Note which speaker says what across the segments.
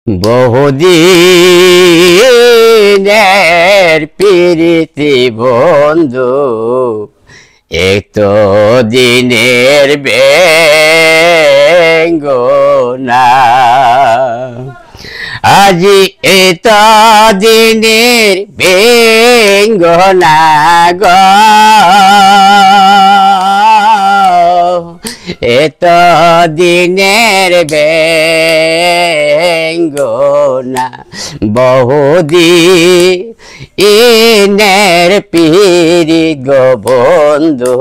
Speaker 1: বহুদিনের প্রীতি বন্ধু, এত দিনের বেঙ্গনা। আজি এত দিনের বেঙ্গনা গো, এত দিনের বেঙ্গনা। বহুদিনের পীড়ি গো বন্ধু,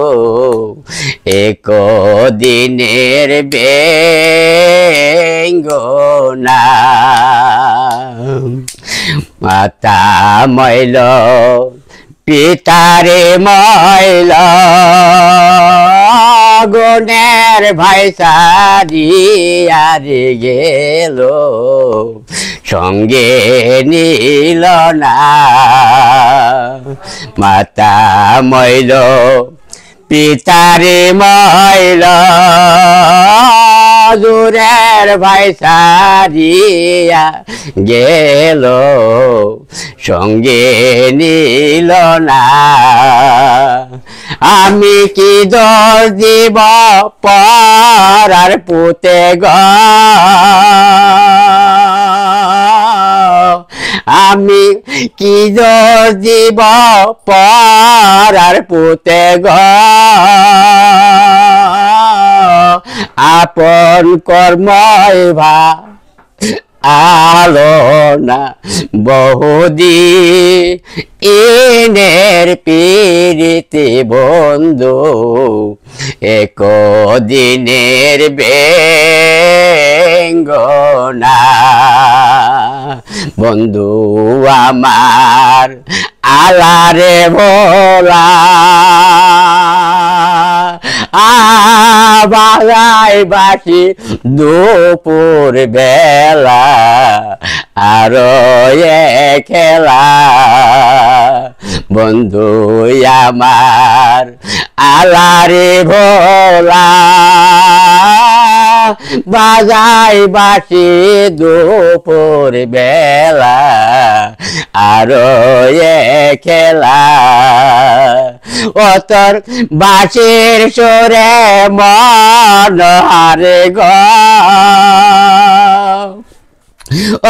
Speaker 1: এক দিনের বেঙ্গনা। মাতা মইল পিতারে মইল, গুণের ভাই সারিয়া রে গেল, সঙ্গে নিল না। মাতা মইল পিতারে মইল, দূরের ভাই সারিয়া গেল, সঙ্গে নিল না। আমি কি দোষ দিব পরার পুতে গো, আমি কি দোষ দিব পরার পুতে গো, আপন কর্মই ভালো না। বহুদিনের প্রীতি বন্ধু, এক দিনের বেঙ্গনা। বন্ধু আমার আলারে ভোলা, বাজাই বাসি দুপুর বেলা, আরো খেলা। বন্ধু আমার আলারে ভোলা, বাজাই বাসি দুপুর বেলা, আরো খেলা। ও তোর বাঁশির সুরে মন হারে গো,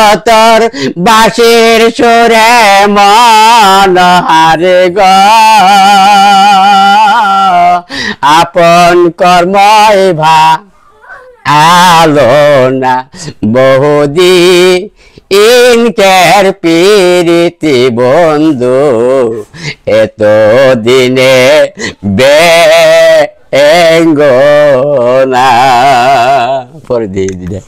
Speaker 1: ও তোর বাঁশির সুরে মন হারে গো, আপন কর্মই ভালো না। বহুদিনের প্রীতি বন্ধু, এত দিনে বেঙ্গনা। পরে দিয়ে দিলে।